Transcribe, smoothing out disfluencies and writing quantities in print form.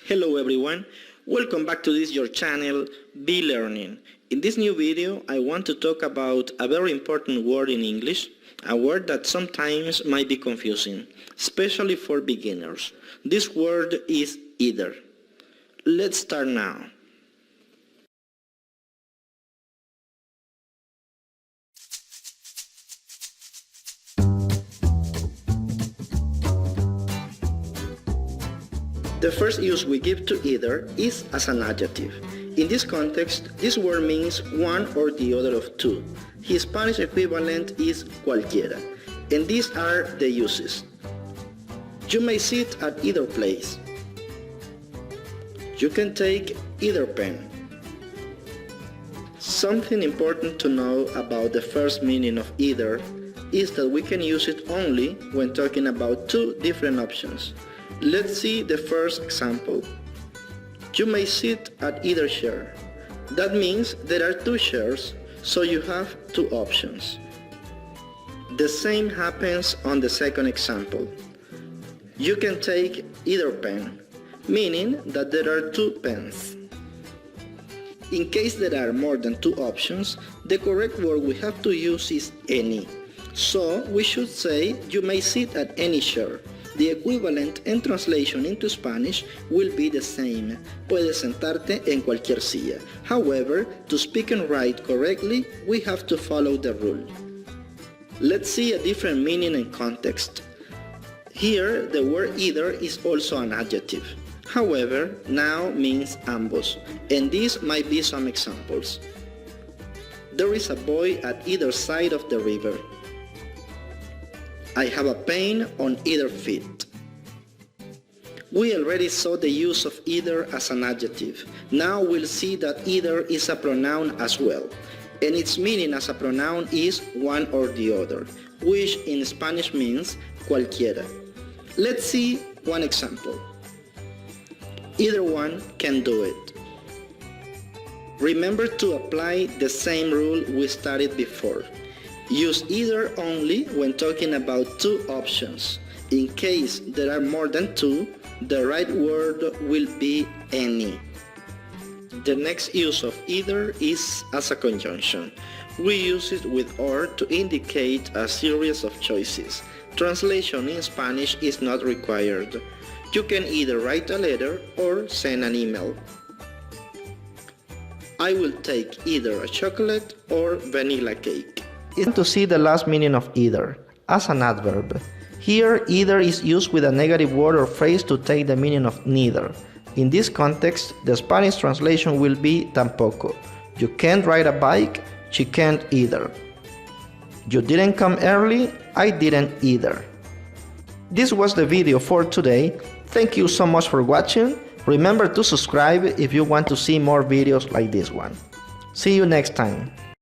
Hello everyone, welcome back to this your channel, Be Learning. In this new video I want to talk about a very important word in English, a word that sometimes might be confusing, especially for beginners. This word is either. Let's start now. The first use we give to either is as an adjective. In this context, this word means one or the other of two. His Spanish equivalent is cualquiera, and these are the uses. You may sit at either place. You can take either pen. Something important to know about the first meaning of either is that we can use it only when talking about two different options. Let's see the first example. You may sit at either chair. That means there are two chairs, so you have two options. The same happens on the second example. You can take either pen, meaning that there are two pens. In case there are more than two options, the correct word we have to use is any. So we should say you may sit at any chair. The equivalent and translation into Spanish will be the same. Puedes sentarte en cualquier silla. However, to speak and write correctly, we have to follow the rule. Let's see a different meaning and context. Here, the word either is also an adjective. However, now means ambos, and these might be some examples. There is a boy at either side of the river. I have a pain on either feet. We already saw the use of either as an adjective. Now we'll see that either is a pronoun as well, and its meaning as a pronoun is one or the other, which in Spanish means cualquiera. Let's see one example. Either one can do it. Remember to apply the same rule we studied before. Use either only when talking about two options. In case there are more than two, the right word will be any. The next use of either is as a conjunction. We use it with or to indicate a series of choices. Translation in Spanish is not required. You can either write a letter or send an email. I will take either a chocolate or vanilla cake. To see the last meaning of either, as an adverb. Here, either is used with a negative word or phrase to take the meaning of neither. In this context, the Spanish translation will be tampoco. You can't ride a bike, she can't either. You didn't come early, I didn't either. This was the video for today. Thank you so much for watching. Remember to subscribe if you want to see more videos like this one. See you next time.